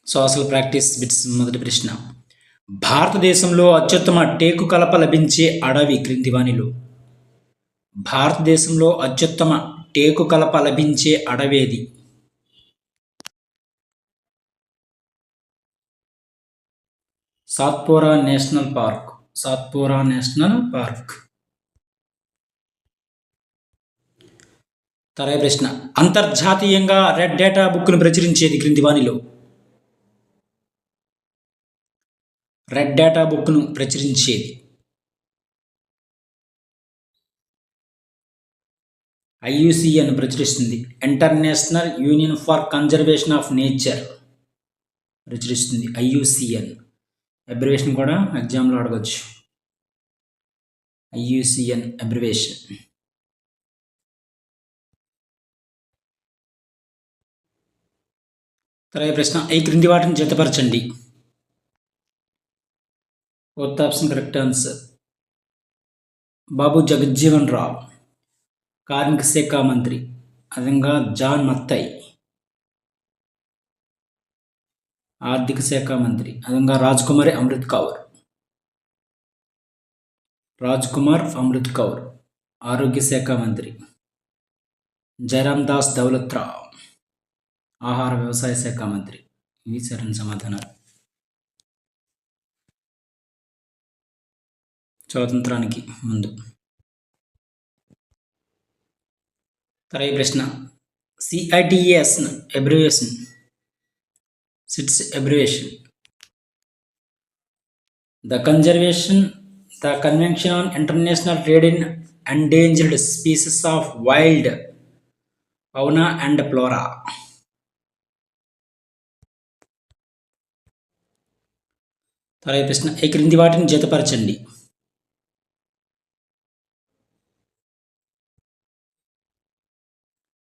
Social practice bits మొదటి ప్రశ్న. భారతదేశంలో అత్యుత్తమ టేకు కలప లభించే అడవి క్రింది వానిలో. భారతదేశంలో అత్యుత్తమ టేకు కలప లభించే అడవేది? Satpura national park. Satpura national park. తర్వాత ప్రశ్న. అంతర్జాతీయంగా రెడ్ డేటా బుక్ను ప్రచురించేది క్రింది వానిలో. రెడ్ డేటా బుక్ను ప్రచురించేది IUCN ప్రచురిస్తుంది. International union for conservation of nature ప్రచురిస్తుంది IUCN. అబ్రివేషన్ కూడా ఎగ్జామ్లో అడగచ్చు. IUCN abbreviation. తర్వాత ప్రశ్న. ఈ క్రింది వాటిని జతపరచండి. Fourth option correct answer. Babu Jagjivan Ram కార్మిక శాఖ మంత్రి. అదేవిధంగా జాన్ మత్తై ఆర్థిక శాఖ మంత్రి. అదేవిధంగా రాజ్ కుమార్ అమృత్ కౌర్ ఆరోగ్య శాఖ మంత్రి. జయరామ్ దాస్ దౌలత్రా ఆహార వ్యవసాయ శాఖ మంత్రి. ఇవి సరైన సమాధానాలు. స్వాతంత్రానికి ముందు. తర్వాత ప్రశ్న. CITES abbreviation. CITES abbreviation. The convention on international trade in endangered species of wild fauna and flora. తర్వాత ప్రశ్న. ఈ క్రింది వాటిని జతపరచండి.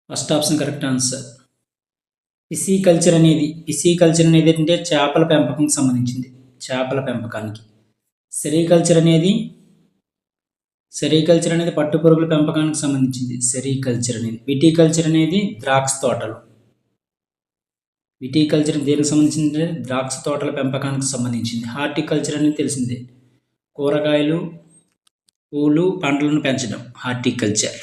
First option correct answer. Pisciculture అనేది ఏంటంటే చేపల పెంపకంకి సంబంధించింది. చేపల పెంపకానికి. సెరికల్చర్ అనేది పట్టుపురుగుల పెంపకానికి సంబంధించింది. సెరికల్చర్ అనేది. విటికల్చర్ అనేది ద్రాక్ష తోటలు. విటికల్చర్ దేనికి సంబంధించింది? ద్రాక్ష తోటల పెంపకానికి సంబంధించింది. హార్టికల్చర్ అనేది తెలిసిందే, కూరగాయలు పూలు పంటలను పెంచడం హార్టికల్చర్.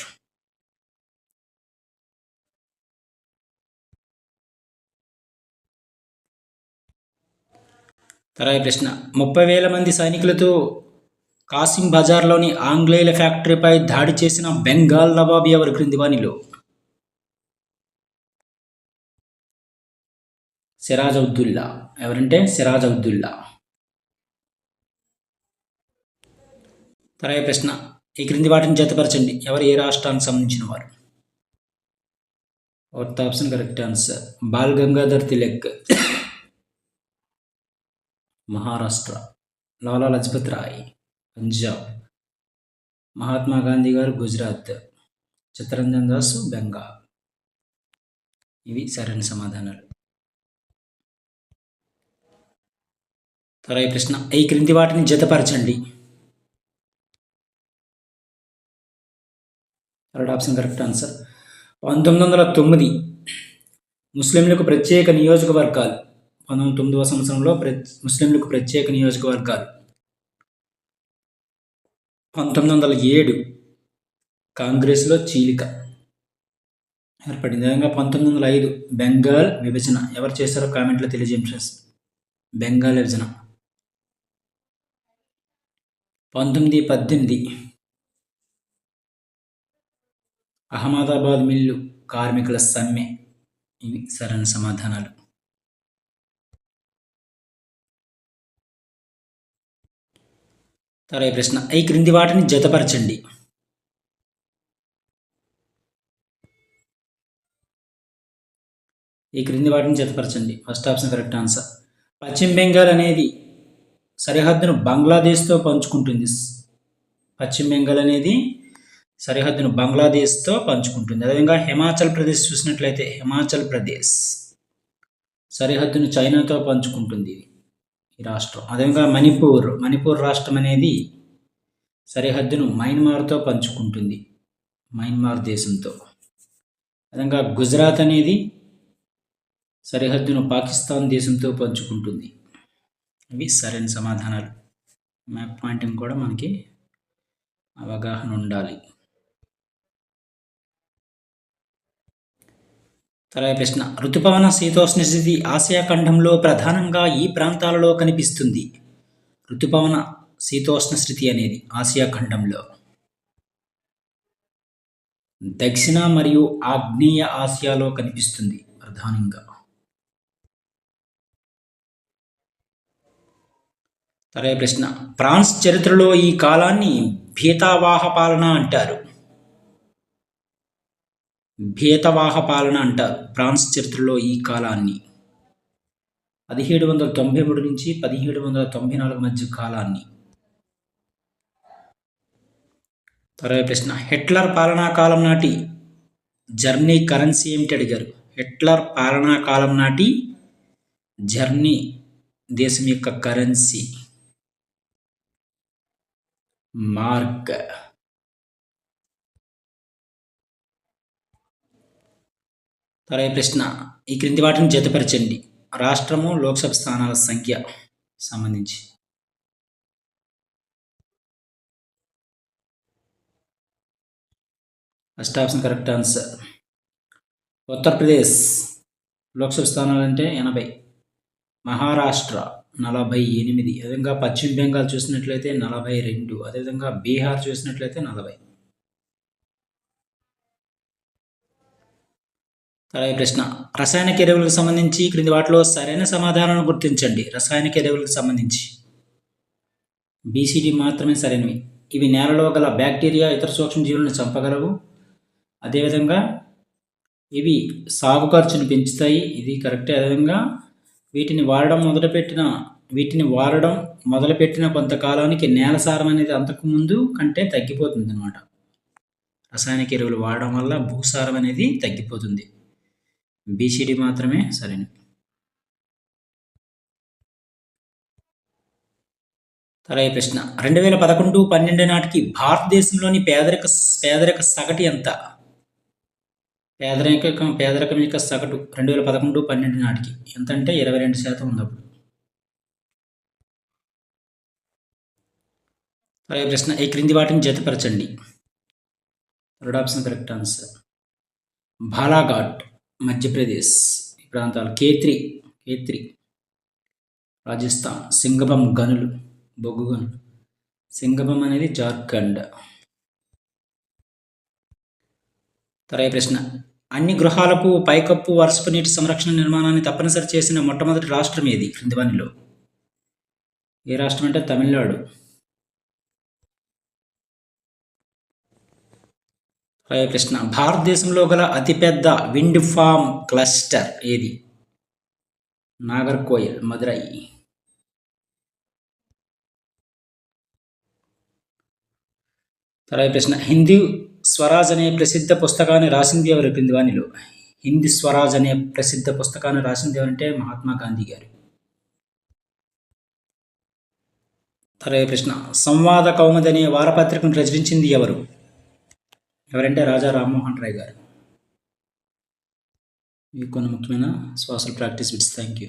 తర్వాత ప్రశ్న. 30,000 మంది సైనికులతో కాసిం బజార్లోని ఆంగ్లేయుల ఫ్యాక్టరీపై దాడి చేసిన బెంగాల్ నవాబ్ ఎవరు క్రింది వానిలో? సిరాజౌద్దౌలా. ఎవరంటే సిరాజౌద్దౌలా. తర్వాత ప్రశ్న. ఈ క్రింది వాటిని జతపరచండి. ఎవరు ఏ రాష్ట్రానికి సంబంధించిన వారు? Fourth option correct answer. Bal Gangadhar Tilak Maharashtra. Lala Lajpat Rai Punjab. Mahatma Gandhi గారు గుజరాత్. చిత్తరంజన్ దాస్ బెంగాల్. ఇవి సరైన సమాధానాలు. తర్వాత ప్రశ్న. ఈ క్రింది వాటిని జతపరచండి. Third option correct answer. 1909 ముస్లింలకు ప్రత్యేక నియోజకవర్గాలు. 1909వ సంవత్సరంలో ముస్లింలకు ప్రత్యేక నియోజకవర్గాలు. 1907 కాంగ్రెస్లో చీలిక ఏర్పడింది. విధంగా 1905 బెంగాల్ విభజన. ఎవరు చేశారో కామెంట్లో తెలియజేయండి ఫ్రెండ్స్. బెంగాల్ విభజన. 1918 అహ్మదాబాద్ మిల్లు కార్మికుల సమ్మె. ఇవి సరైన సమాధానాలు. తర్వాత ప్రశ్న. ఈ క్రింది వాటిని జతపరచండి. First option correct answer. పశ్చిమ బెంగాల్ అనేది సరిహద్దును బంగ్లాదేశ్తో పంచుకుంటుంది. అదేవిధంగా హిమాచల్ ప్రదేశ్ చూసినట్లయితే హిమాచల్ ప్రదేశ్ సరిహద్దును చైనాతో పంచుకుంటుంది ఈ రాష్ట్రం. అదేవిధంగా మణిపూర్ రాష్ట్రం అనేది సరిహద్దును మయన్మార్తో పంచుకుంటుంది, మయన్మార్ దేశంతో. అదేవిధంగా గుజరాత్ అనేది సరిహద్దును పాకిస్తాన్ దేశంతో పంచుకుంటుంది. ఇవి సరైన సమాధానాలు. మ్యాప్ పాయింటింగ్ కూడా మనకి అవగాహన ఉండాలి. తర్వాత ప్రశ్న, ఋతుపవన శీతోష్ణ స్థితి ఆసియా ఖండంలో ప్రధానంగా ఈ ప్రాంతాలలో కనిపిస్తుంది. ఋతుపవన శీతోష్ణ స్థితి అనేది ఆసియా ఖండంలో దక్షిణ మరియు ఆగ్నేయ ఆసియాలో కనిపిస్తుంది ప్రధానంగా. తర్వాత ప్రశ్న, ఫ్రాన్స్ చరిత్రలో ఈ కాలాన్ని భీతావాహ పాలన అంటారు. భీతవాహ పాలన అంటారు ఫ్రాన్స్ చరిత్రలో ఈ కాలాన్ని. 1793 నుంచి 1794 మధ్య కాలాన్ని. తర్వాత ప్రశ్న, హిట్లర్ పాలనా కాలం నాటి జర్మనీ కరెన్సీ ఏమిటి అడిగారు. హిట్లర్ పాలనా కాలం నాటి జర్మనీ దేశం యొక్క కరెన్సీ మార్క్. తర్వాత ప్రశ్న, ఈ క్రింది వాటిని జతపరచండి. రాష్ట్రము, లోక్సభ స్థానాల సంఖ్య సంబంధించి. First option correct answer. Uttar Pradesh Lok Sabha స్థానాలు అంటే 80, మహారాష్ట్ర 48, అదేవిధంగా పశ్చిమ బెంగాల్ చూసినట్లయితే 42, అదేవిధంగా బీహార్ చూసినట్లయితే 40. తర్వాత ప్రశ్న, రసాయనిక ఎరువులకు సంబంధించి క్రింది వాటిలో సరైన సమాధానాలను గుర్తించండి. రసాయనిక ఎరువులకు సంబంధించి బీసీడీ మాత్రమే సరైనవి. ఇవి నేలలో గల బ్యాక్టీరియా, ఇతర సూక్ష్మజీవులను చంపగలవు. అదేవిధంగా ఇవి సాగు ఖర్చును పెంచుతాయి, ఇది కరెక్టే. అదేవిధంగా వీటిని వాడడం మొదలుపెట్టిన కొంతకాలానికి నేల సారం అనేది అంతకుముందు కంటే తగ్గిపోతుంది అన్నమాట. రసాయనిక ఎరువులు వాడడం వల్ల భూసారం అనేది తగ్గిపోతుంది. బీసీడీ మాత్రమే సరైనది. తర్వాత ప్రశ్న, 2011-12 నాటికి భారతదేశంలోని పేదరిక సగటు ఎంత. పేదరికం యొక్క సగటు 2011-12 నాటికి ఎంత అంటే 22% ఉన్నప్పుడు. తర్వాత ప్రశ్న, ఈ క్రింది వాటిని జతపరచండి. Third option correct answer. Balaghat Madhya Pradesh ఈ ప్రాంతాలు. కేత్రి రాజస్థాన్. సింగబం గనులు, బొగ్గు గనులు. సింగబం అనేది జార్ఖండ్. తర్వాత ప్రశ్న, అన్ని గృహాలకు పైకప్పు వర్షపు నీటి సంరక్షణ నిర్మాణాన్ని తప్పనిసరి చేసిన మొట్టమొదటి రాష్ట్రం ఏది క్రింది వానిలో. ఏ రాష్ట్రం అంటే తమిళనాడు. తర్వాత ప్రశ్న, భారతదేశంలో గల అతిపెద్ద విండ్ ఫార్మ్ క్లస్టర్ ఏది. నాగర్కోయిల్, మదురై. తర్వాత ప్రశ్న, హిందీ స్వరాజ్ అనే ప్రసిద్ధ పుస్తకాన్ని రాసింది ఎవరు క్రింది వానిలో. హిందీ స్వరాజ్ అనే ప్రసిద్ధ పుస్తకాన్ని రాసింది ఎవరంటే మహాత్మా గాంధీ గారు. తర్వాత ప్రశ్న, సంవాద కౌముది అనే వారపత్రికను రచించింది ఎవరంటే రాజా రామ్మోహన్ రాయ్ గారు. ఇవి కొన్ని ముఖ్యమైన social practice bits. Thank you.